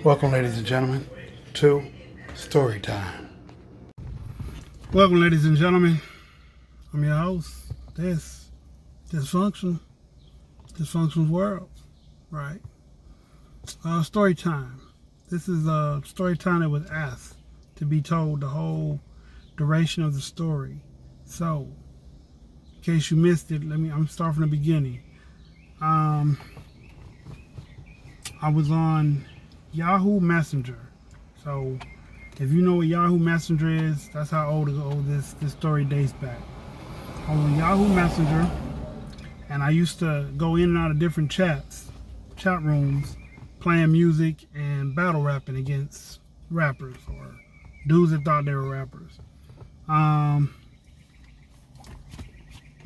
Welcome, ladies and gentlemen, to Story Time. Welcome, ladies and gentlemen. I'm your host. This dysfunctional world, right? Story time. This is a story time that was asked to be told the whole duration of the story. So, in case you missed it, I'm starting from the beginning. I was on Yahoo Messenger. So, if you know what Yahoo Messenger is, that's how old this story dates back. I was on Yahoo Messenger, and I used to go in and out of different chat rooms, playing music and battle rapping against rappers or dudes that thought they were rappers. My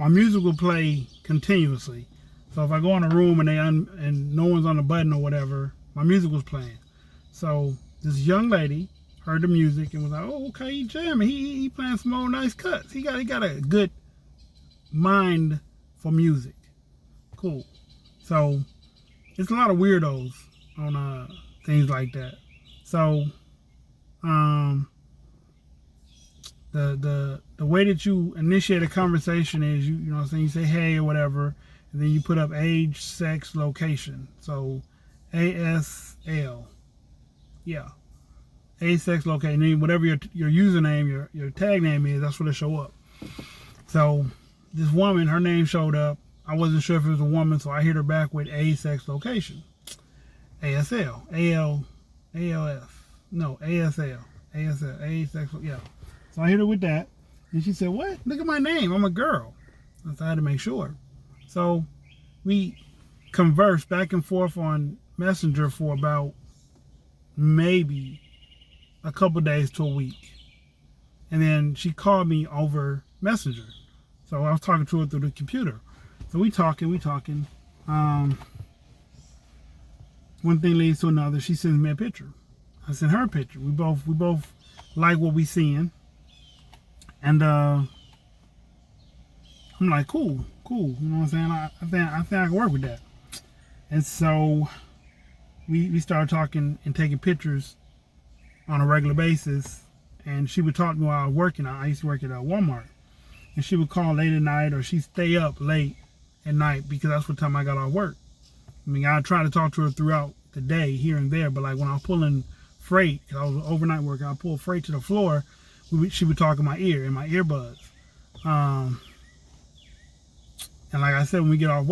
music would play continuously. So if I go in a room and no one's on the button or whatever, my music was playing. So this young lady heard the music and was like, "Oh, okay, he jamming. He playing some old nice cuts. He got a good mind for music. Cool." So it's a lot of weirdos on things like that. So the way that you initiate a conversation is you know what I'm saying, you say hey or whatever, and then you put up age, sex, location. So ASL. Yeah. Age, sex, location. And whatever your username, your tag name is, that's what will show up. So this woman, her name showed up. I wasn't sure if it was a woman, so I hit her back with age, sex, location. ASL. ASL. Age, sex, yeah. So I hit her with that. And she said, "What? Look at my name. I'm a girl." So I had to make sure. So we conversed back and forth on Messenger for about maybe a couple days to a week. And then she called me over Messenger. So I was talking to her through the computer. So we talking. One thing leads to another. She sends me a picture. I sent her a picture. We both like what we seeing. And I'm like, cool. You know what I'm saying? I think I can work with that. And so we started talking and taking pictures on a regular basis. And she would talk to me while I was working. I used to work at Walmart. And she would call late at night, or she'd stay up late at night because that's what time I got off work. I mean, I try to talk to her throughout the day here and there, but like when I was pulling freight, because I was overnight working, I pulled freight to the floor, she would talk in my earbuds. And like I said, when I get off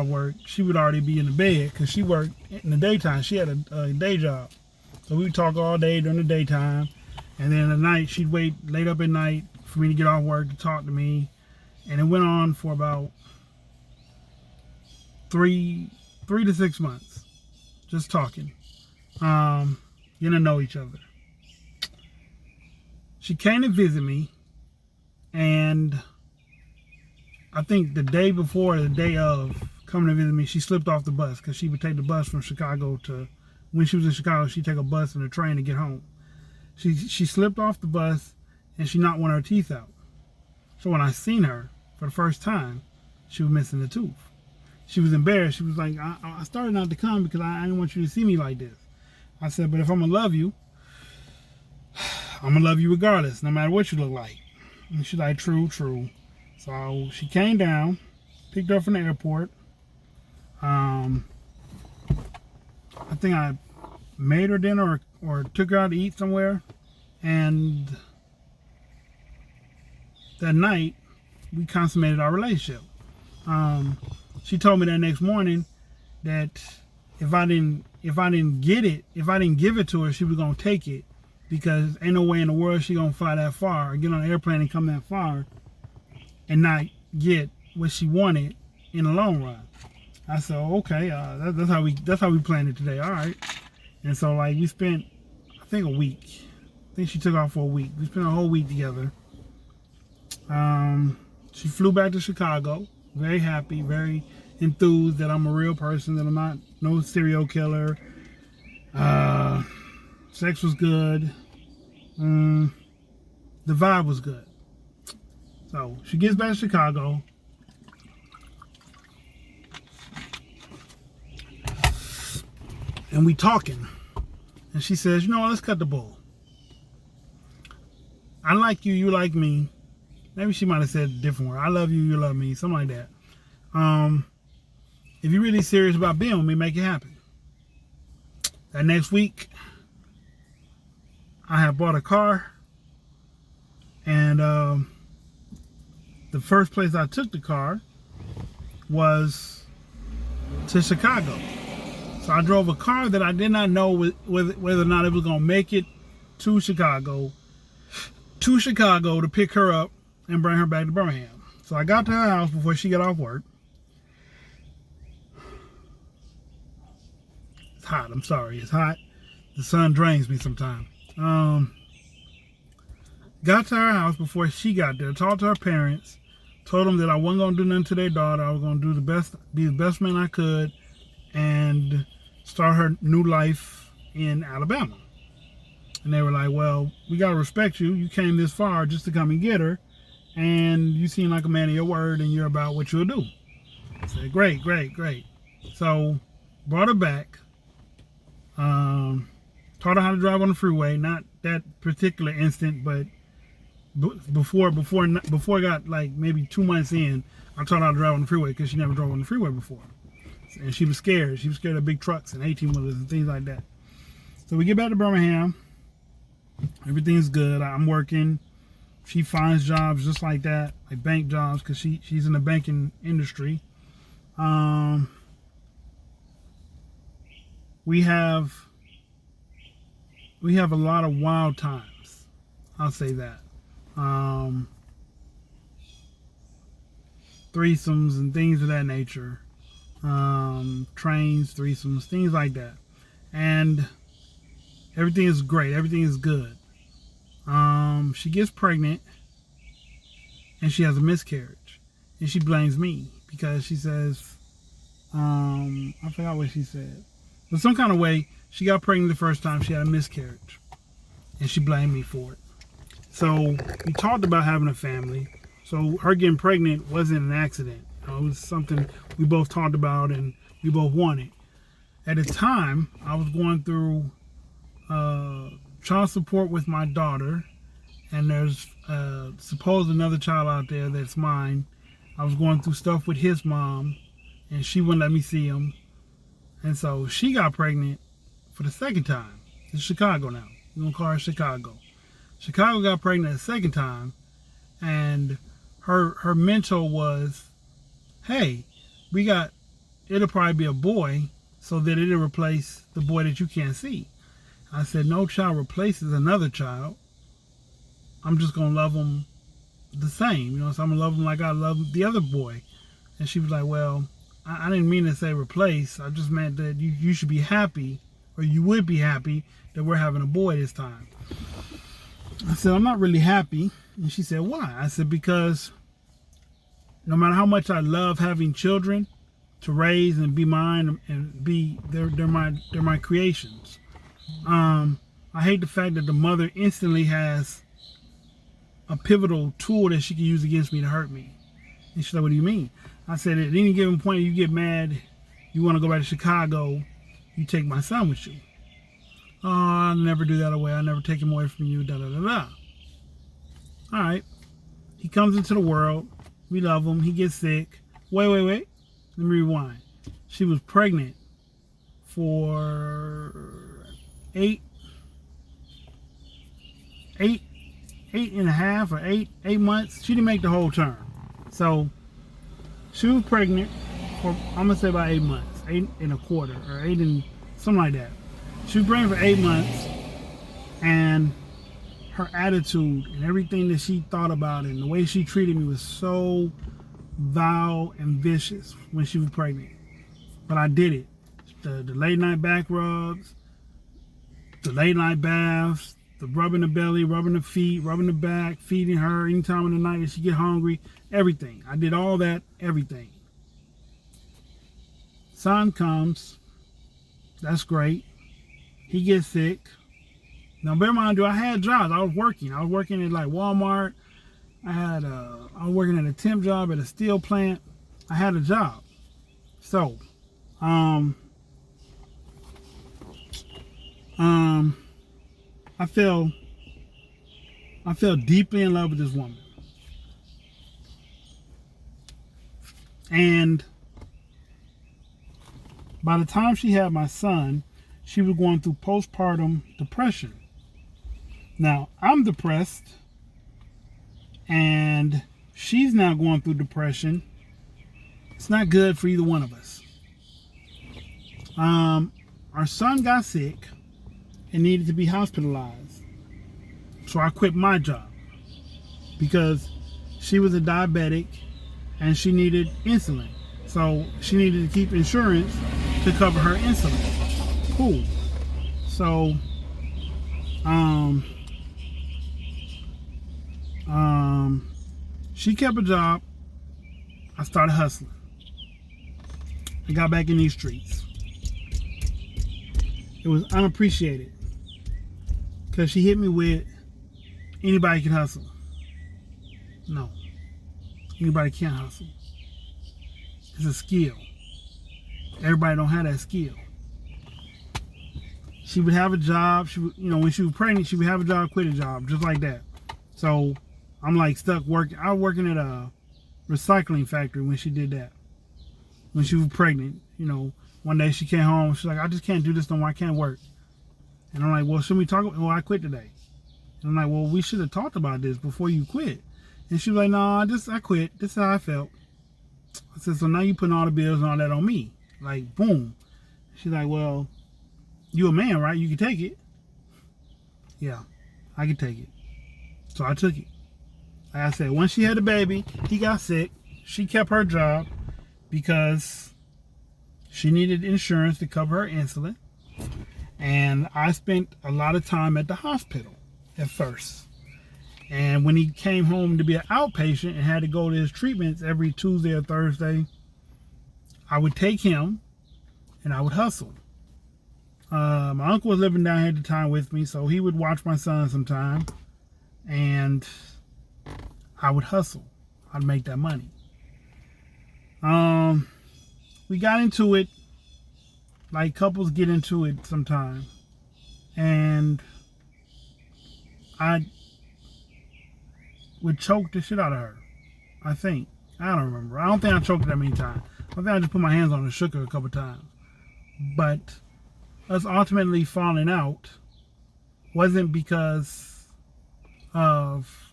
work, she would already be in the bed because she worked in the daytime. She had a day job. So we would talk all day during the daytime. And then at night, she'd wait late up at night for me to get off work to talk to me. And it went on for about 3 to 6 months. Just talking. Getting to know each other. She came to visit me. And I think the day before, the day of coming to visit me, she slipped off the bus because she would take the bus from Chicago to, when she was in Chicago, she'd take a bus and a train to get home. She slipped off the bus and she knocked one of her teeth out. So when I seen her for the first time, she was missing a tooth. She was embarrassed. She was like, I started not to come because I didn't want you to see me like this. I said, but if I'm going to love you, I'm going to love you regardless, no matter what you look like. And she's like, true. So she came down, picked her up from the airport. I think I made her dinner or took her out to eat somewhere. And that night, we consummated our relationship. She told me that next morning that if I didn't give it to her, she was gonna take it because ain't no way in the world she gonna fly that far or get on an airplane and come that far and not get what she wanted in the long run. I said, okay, that's how we planned it today. All right. And so like we spent, I think a week. I think she took off for a week. We spent a whole week together. She flew back to Chicago, very happy, very enthused that I'm a real person, that I'm not no serial killer. Sex was good. The vibe was good. So she gets back to Chicago. and we talking. And she says, you know what, let's cut the bull. I like you, you like me. Maybe she might have said a different word. I love you, you love me, something like that. If you're really serious about being with me, make it happen. That next week, I have bought a car, and the first place I took the car was to Chicago. So I drove a car that I did not know whether or not it was going to make it to Chicago to pick her up and bring her back to Birmingham. So I got to her house before she got off work. It's hot. I'm sorry. It's hot. The sun drains me sometimes. Got to her house before she got there. Talked to her parents. Told them that I wasn't going to do nothing to their daughter. I was going to be the best man I could, and start her new life in Alabama. And they were like, well, we got to respect you. You came this far just to come and get her, and you seem like a man of your word, and you're about what you'll do. I said, great. So brought her back. Taught her how to drive on the freeway. Not that particular instant, but before it got like maybe 2 months in, I taught her how to drive on the freeway because she never drove on the freeway before. And she was scared. She was scared of big trucks and 18-wheelers and things like that. So we get back to Birmingham. Everything's good. I'm working. She finds jobs just like that, like bank jobs, because she's in the banking industry. We have a lot of wild times. I'll say that. Threesomes and things of that nature. Trains, threesomes, things like that. And everything is great. Everything is good. She gets pregnant and she has a miscarriage. And she blames me because she says, I forgot what she said. But some kind of way, she got pregnant the first time, she had a miscarriage. And she blamed me for it. So we talked about having a family. So her getting pregnant wasn't an accident. It was something we both talked about and we both wanted. At the time, I was going through child support with my daughter, and there's supposed another child out there that's mine. I was going through stuff with his mom, and she wouldn't let me see him. And so she got pregnant for the second time. It's Chicago now. We're going to call her Chicago. Chicago got pregnant a second time, and her mental was, hey, it'll probably be a boy so that it'll replace the boy that you can't see. I said, no child replaces another child. I'm just going to love them the same. So I'm going to love them like I love the other boy. And she was like, well, I didn't mean to say replace. I just meant that you should be happy, or you would be happy that we're having a boy this time. I said, I'm not really happy. And she said, why? I said, because no matter how much I love having children to raise and be mine and be, they're my creations. I hate the fact that the mother instantly has a pivotal tool that she can use against me to hurt me. And she's like, what do you mean? I said, at any given point you get mad, you want to go back to Chicago, you take my son with you. Oh, I'll never do that away. I'll never take him away from you, da-da-da-da. All right. He comes into the world. We love him. He gets sick. Wait. Let me rewind. She was pregnant for eight and a half or eight months. She didn't make the whole term. So she was pregnant for, I'm going to say about 8 months, 8 and a quarter, or 8 and something like that. She was pregnant for 8 months, and her attitude and everything that she thought about it and the way she treated me was so vile and vicious when she was pregnant. But I did it. The late night back rubs, the late night baths, the rubbing the belly, rubbing the feet, rubbing the back, feeding her any time of the night that she get hungry, everything. I did all that, everything. Son comes. That's great. He gets sick. Now, bear in mind, I had jobs. I was working. I was working at like Walmart. I was working at a temp job at a steel plant. I had a job. So, Um, I fell deeply in love with this woman. And by the time she had my son, she was going through postpartum depression. Now, I'm depressed, and she's now going through depression. It's not good for either one of us. Our son got sick and needed to be hospitalized. So I quit my job because she was a diabetic and she needed insulin. So she needed to keep insurance to cover her insulin. Cool. So, she kept a job. I started hustling. I got back in these streets. It was unappreciated because she hit me with, anybody can hustle. No, anybody can't hustle. It's a skill. Everybody don't have that skill. She would have a job. She would, when she was pregnant, she would have a job, quit a job, just like that. So I'm like stuck working. I was working at a recycling factory when she did that. When she was pregnant, one day she came home. She's like, I just can't do this no more. I can't work. And I'm like, well, should we talk? Well, I quit today. And I'm like, well, we should have talked about this before you quit. And she was like, no, I quit. This is how I felt. I said, so now you putting all the bills and all that on me. Like, boom. She's like, well, you a man, right? You can take it. Yeah, I can take it. So I took it. Like I said, once she had a baby, he got sick. She kept her job because she needed insurance to cover her insulin. And I spent a lot of time at the hospital at first. And when he came home to be an outpatient and had to go to his treatments every Tuesday or Thursday, I would take him and I would hustle. My uncle was living down here at the time with me, so he would watch my son sometime. And I would hustle. I'd make that money. We got into it like couples get into it sometimes. And I would choke the shit out of her. I think. I don't remember. I don't think I choked her that many times. I think I just put my hands on her and shook her a couple times. But us ultimately falling out wasn't because of...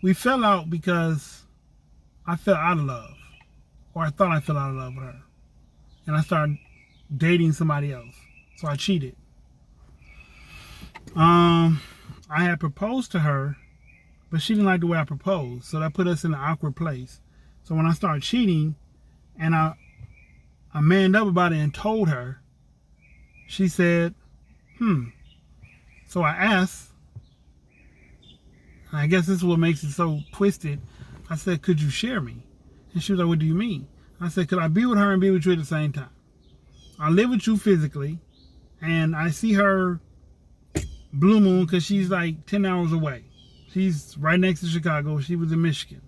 We fell out because I fell out of love. Or I thought I fell out of love with her. And I started dating somebody else. So I cheated. I had proposed to her, but she didn't like the way I proposed. So that put us in an awkward place. So when I started cheating, and I manned up about it and told her, she said, So I asked, and I guess this is what makes it so twisted. I said, could you share me? And she was like, what do you mean? I said, could I be with her and be with you at the same time? I live with you physically, and I see her Blue Moon because she's like 10 hours away. She's right next to Chicago. She was in Michigan.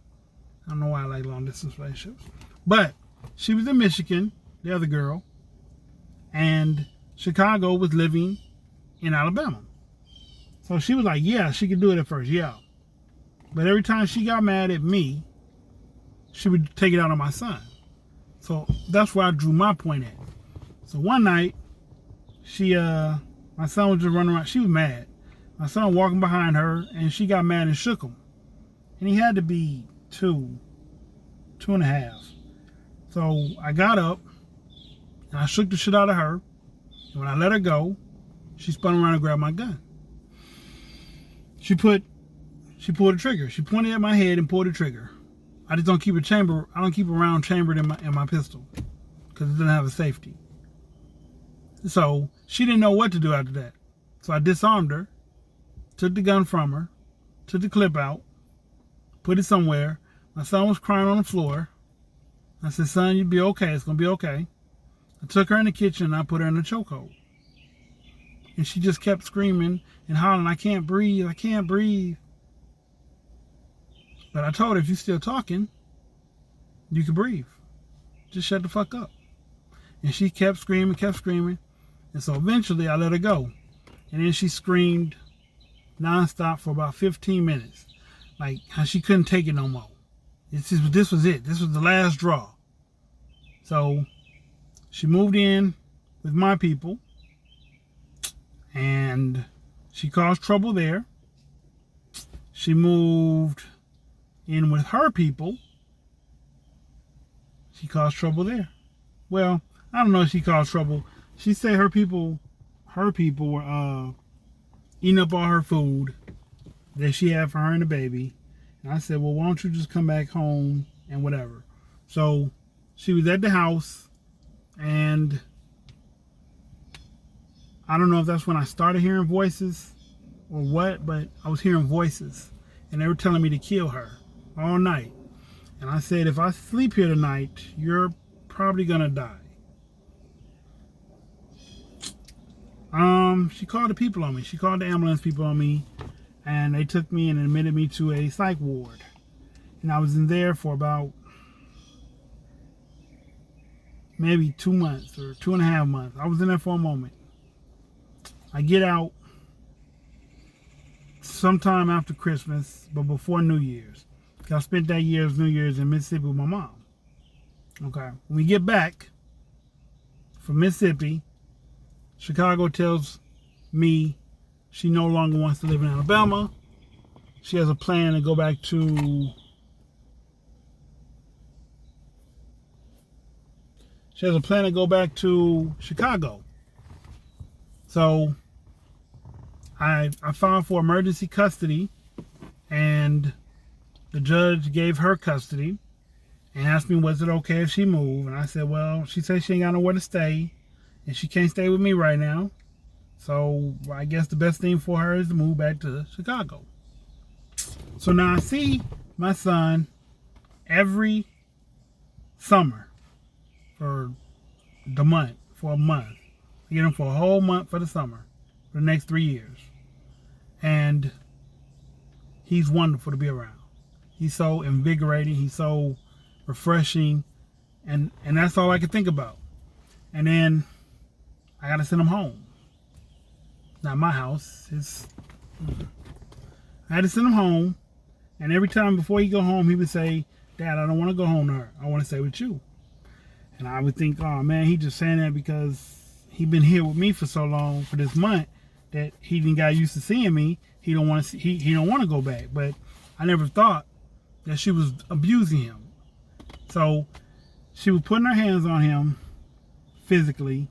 I don't know why I like long distance relationships. But she was in Michigan, the other girl, and Chicago was living in Alabama. So she was like, yeah, she could do it at first, yeah. But every time she got mad at me, she would take it out on my son. So that's where I drew my point at. So one night, my son was just running around. She was mad. My son walking behind her, and she got mad and shook him. And he had to be 2.5. So I got up, and I shook the shit out of her. And when I let her go, she spun around and grabbed my gun. She pulled the trigger. She pointed at my head and pulled the trigger. I just don't keep a chamber. I don't keep a round chambered in my pistol because it doesn't have a safety. So she didn't know what to do after that. So I disarmed her, took the gun from her, took the clip out, put it somewhere. My son was crying on the floor. I said, son, you'll be okay. It's going to be okay. I took her in the kitchen and I put her in a chokehold. And she just kept screaming and hollering, I can't breathe, I can't breathe. But I told her, if you're still talking, you can breathe. Just shut the fuck up. And she kept screaming, kept screaming. And so eventually I let her go. And then she screamed nonstop for about 15 minutes. Like how she couldn't take it no more. This was it. This was the last straw. So she moved in with my people. And she caused trouble there. She moved in with her people. She caused trouble there. Well, I don't know if she caused trouble. She said her people were eating up all her food that she had for her and the baby. And I said, well, why don't you just come back home and whatever. So she was at the house, and I don't know if that's when I started hearing voices or what, but I was hearing voices, and they were telling me to kill her all night. And I said, if I sleep here tonight, you're probably gonna die. She called the people on me. She called the ambulance people on me, and they took me and admitted me to a psych ward. And I was in there for about maybe 2 months or 2.5 months. I was in there for a moment. I get out sometime after Christmas, but before New Year's. I spent that year's New Year's in Mississippi with my mom. Okay. When we get back from Mississippi, Chicago tells me she no longer wants to live in Alabama. She has a plan to go back to... She has a plan to go back to Chicago. So I filed for emergency custody, and the judge gave her custody and asked me, was it okay if she moved? And I said, well, she said she ain't got nowhere to stay, and she can't stay with me right now. So I guess the best thing for her is to move back to Chicago. So now I see my son every summer for a month. I get him for a whole month for the summer, for the next 3 years. And he's wonderful to be around. He's so invigorating. He's so refreshing. And that's all I could think about. And then I got to send him home. Not my house. I had to send him home. And every time before he go home, he would say, Dad, I don't want to go home to her. I want to stay with you. And I would think, oh man, he just saying that because he been here with me for so long, for this month, that he didn't got used to seeing me. He don't want to. He don't want to go back. But I never thought that she was abusing him. So she was putting her hands on him physically.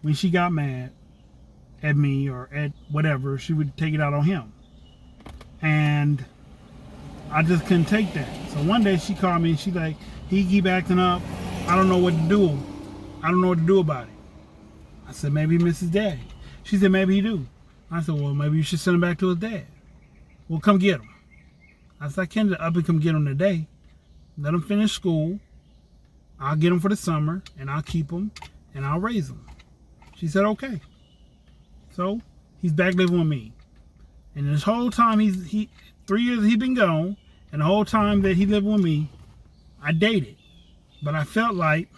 When she got mad at me or at whatever, she would take it out on him. And I just couldn't take that. So one day she called me and she like, he keep acting up. I don't know what to do. I don't know what to do about it. I said, maybe he misses Daddy. She said, maybe he do. I said, well, maybe you should send him back to his dad. Well, come get him. I said, I can't up and come get him today. Let him finish school. I'll get him for the summer, and I'll keep him, and I'll raise him. She said, okay. So he's back living with me. And this whole time, 3 years he's been gone, and the whole time that he lived with me, I dated. But I felt like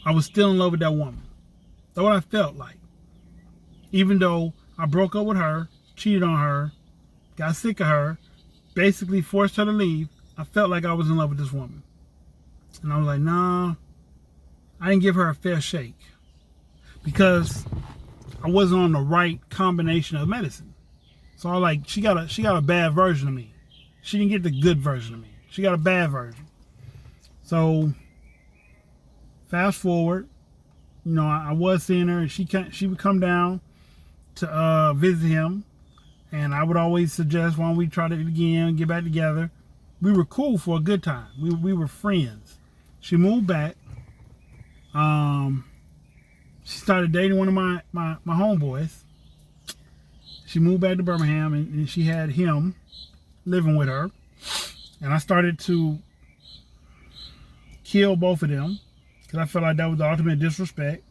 I was still in love with that woman. That's what I felt like. Even though I broke up with her, cheated on her, got sick of her, basically forced her to leave, I felt like I was in love with this woman. And I was like, nah, I didn't give her a fair shake. Because I wasn't on the right combination of medicine. So I like, she got a bad version of me. She didn't get the good version of me. She got a bad version. So fast forward, you know, I was seeing her, and she would come down to visit him, and I would always suggest, why don't we try it again, get back together. We were cool for a good time. We were friends. She moved back. She started dating one of my homeboys. She moved back to Birmingham, and she had him living with her. And I started to kill both of them because I felt like that was the ultimate disrespect.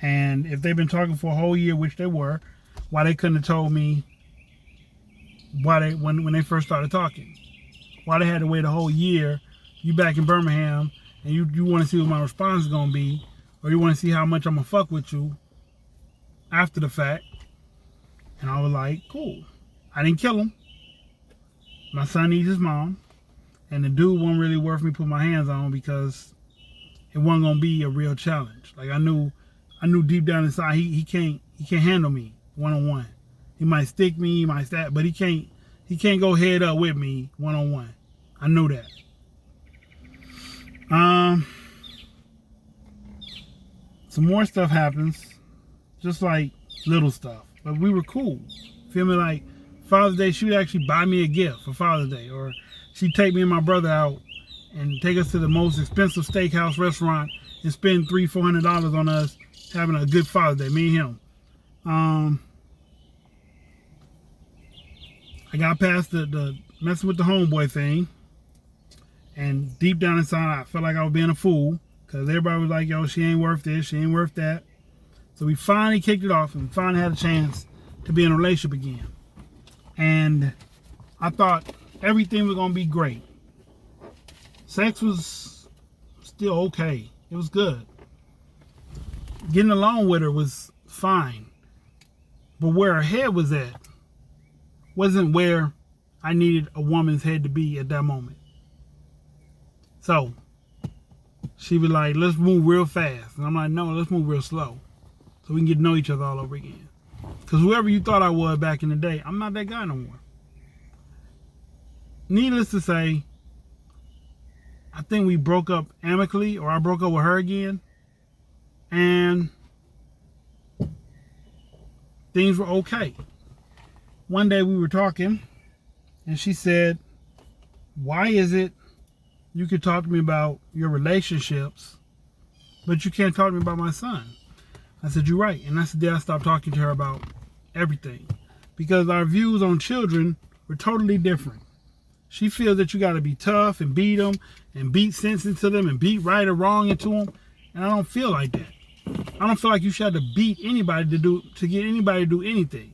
And if they've been talking for a whole year, which they were, why they couldn't have told me when they first started talking? Why they had to wait a whole year? You back in Birmingham, and you want to see what my response is going to be, or you want to see how much I'm going to fuck with you after the fact. And I was like, cool. I didn't kill him. My son needs his mom. And the dude wasn't really worth me putting my hands on because it wasn't going to be a real challenge. Like I knew deep down inside he can't handle me one-on-one. He might stick me, he might stab, but he can't go head up with me one-on-one. I knew that. Some more stuff happens, just like little stuff, but we were cool. Feel me? Like Father's Day, she would actually buy me a gift for Father's Day, or she'd take me and my brother out and take us to the most expensive steakhouse restaurant and spend $300-400 on us having a good Father's Day, me and him. I got past the messing with the homeboy thing, and deep down inside I felt like I was being a fool because everybody was like, yo, she ain't worth this, she ain't worth that. So we finally kicked it off and finally had a chance to be in a relationship again. And I thought everything was going to be great. Sex was still okay. It was good. Getting along with her was fine. But where her head was at wasn't where I needed a woman's head to be at that moment. So she was like, let's move real fast. And I'm like, no, let's move real slow so we can get to know each other all over again. Because whoever you thought I was back in the day, I'm not that guy no more. Needless to say, I think we broke up amicably, or I broke up with her again. And things were okay. One day we were talking, and she said, why is it you can talk to me about your relationships, but you can't talk to me about my son? I said, you're right. And that's the day I stopped talking to her about everything. Because our views on children were totally different. She feels that you got to be tough and beat them and beat sense into them and beat right or wrong into them. And I don't feel like that. I don't feel like you should have to beat anybody to get anybody to do anything.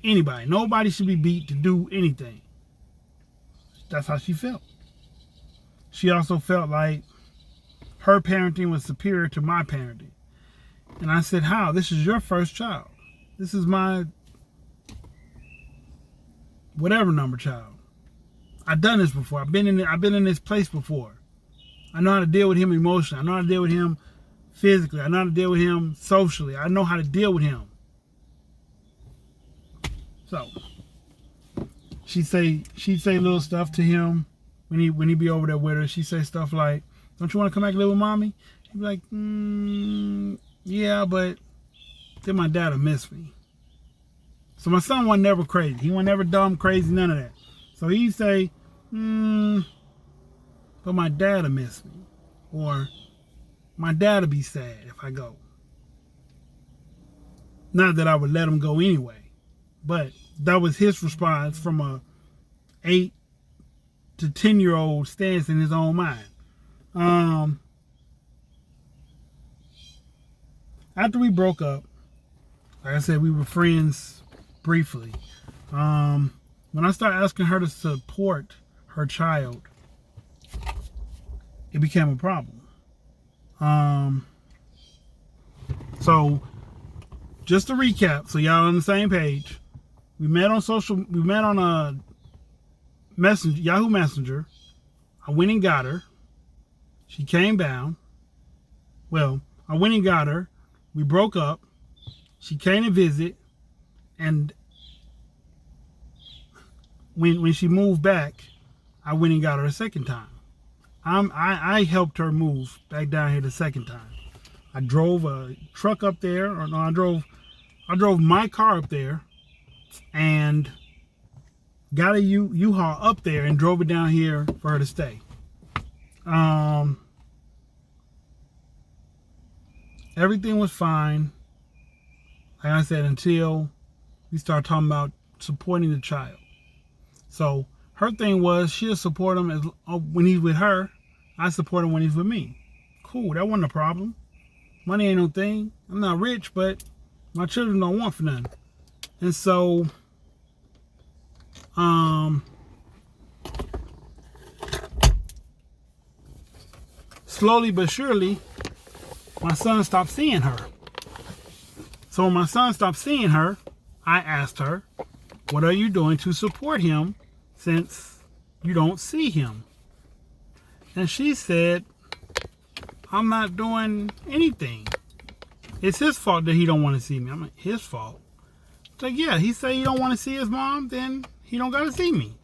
Anybody. Nobody should be beat to do anything. That's how she felt. She also felt like her parenting was superior to my parenting. And I said, how? This is your first child. This is my whatever number child. I've done this before. I've been in this place before. I know how to deal with him emotionally. I know how to deal with him physically. I know how to deal with him socially. I know how to deal with him. So she'd say little stuff to him when he be over there with her. She'd say stuff like, don't you want to come back and live with mommy? He'd be like, yeah, but then my dad will miss me. So my son wasn't never crazy. He wasn't never dumb, crazy, none of that. So he'd say, but my dad will miss me. Or my dad will be sad if I go. Not that I would let him go anyway. But that was his response from a 8 to 10-year-old stance in his own mind. After we broke up, like I said, we were friends briefly. When I started asking her to support her child, it became a problem. So just to recap, so y'all on the same page, we met on a messenger, Yahoo Messenger. I went and got her. She came down. Well, I went and got her. We broke up. She came to visit, and when she moved back, I went and got her a second time. I helped her move back down here the second time. I drove a truck up there, or no, I drove my car up there, and got a U-Haul up there and drove it down here for her to stay. Everything was fine, like I said, until we started talking about supporting the child. So her thing was she'll support him when he's with her. I support him when he's with me. Cool, that wasn't a problem. Money ain't no thing. I'm not rich, but my children don't want for nothing. And so, slowly but surely, my son stopped seeing her. So when my son stopped seeing her, I asked her, what are you doing to support him since you don't see him? And she said, I'm not doing anything. It's his fault that he don't want to see me. I'm like, his fault? It's like, yeah, he say he don't want to see his mom, then he don't got to see me.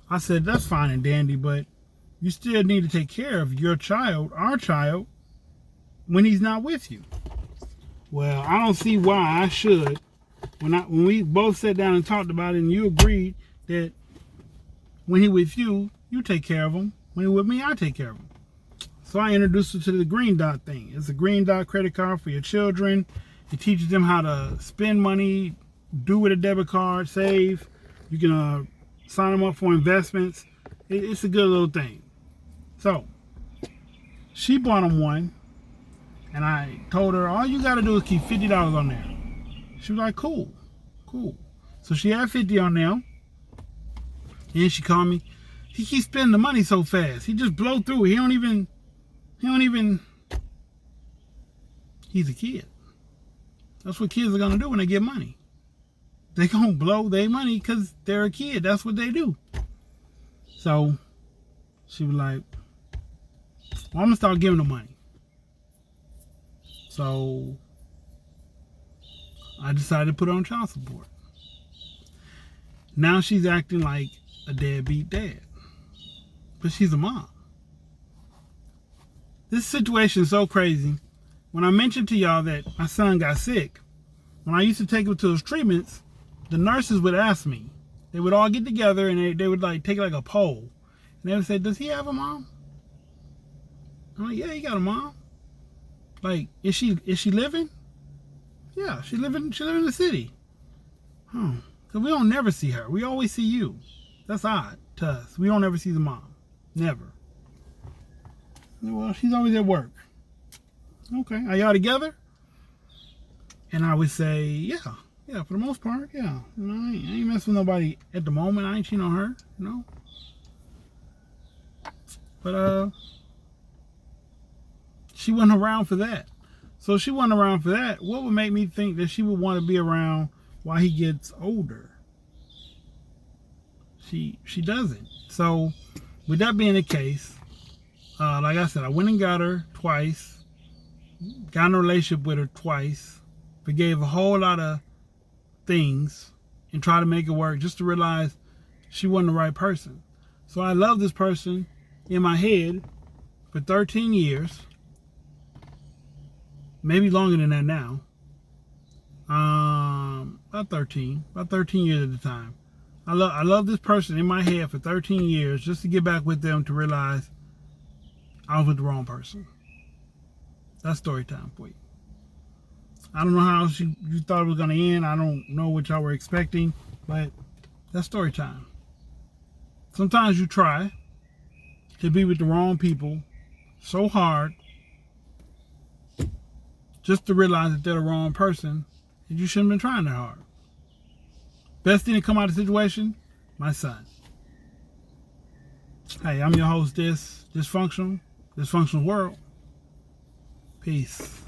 I said, that's fine and dandy, but you still need to take care of your child, our child, when he's not with you. Well, I don't see why I should. When we both sat down and talked about it, and you agreed that when he with you, you take care of him. When he with me, I take care of him. So I introduced her to the Green Dot thing. It's a Green Dot credit card for your children. It teaches them how to spend money, do with a debit card, save. You can sign them up for investments. It's a good little thing. So she bought him one, and I told her, all you got to do is keep $50 on there. She was like, cool. So she had 50 on there. And she called me. He keeps spending the money so fast. He just blow through it. He don't even, he's a kid. That's what kids are going to do when they get money. They going to blow their money because they're a kid. That's what they do. So she was like, well, I'm going to start giving her money. So I decided to put her on child support. Now she's acting like a deadbeat dad. But she's a mom. This situation is so crazy. When I mentioned to y'all that my son got sick, when I used to take him to his treatments, the nurses would ask me. They would all get together and they would like take like a poll. And they would say, does he have a mom? I'm like, yeah, he got a mom. Like, is she living? Yeah, she live in the city. Huh. Because we don't never see her. We always see you. That's odd to us. We don't ever see the mom. Never. Well, she's always at work. Okay. Are y'all together? And I would say, yeah. Yeah, for the most part, yeah. You know, I ain't messing with nobody at the moment. I ain't cheating on her, you know. But, she wasn't around for that. So she wasn't around for that. What would make me think that she would want to be around while he gets older? She doesn't. So with that being the case, like I said, I went and got her twice, got in a relationship with her twice, forgave a whole lot of things and tried to make it work just to realize she wasn't the right person. So I loved this person in my head for 13 years, maybe longer than that now. About 13 years at the time. I love this person in my head for 13 years just to get back with them to realize I was with the wrong person. That's story time for you. I don't know how you thought it was going to end. I don't know what y'all were expecting, but that's story time. Sometimes you try to be with the wrong people so hard just to realize that they're the wrong person and you shouldn't have been trying that hard. Best thing to come out of the situation, my son. Hey, I'm your host, Dysfunctional World. Peace.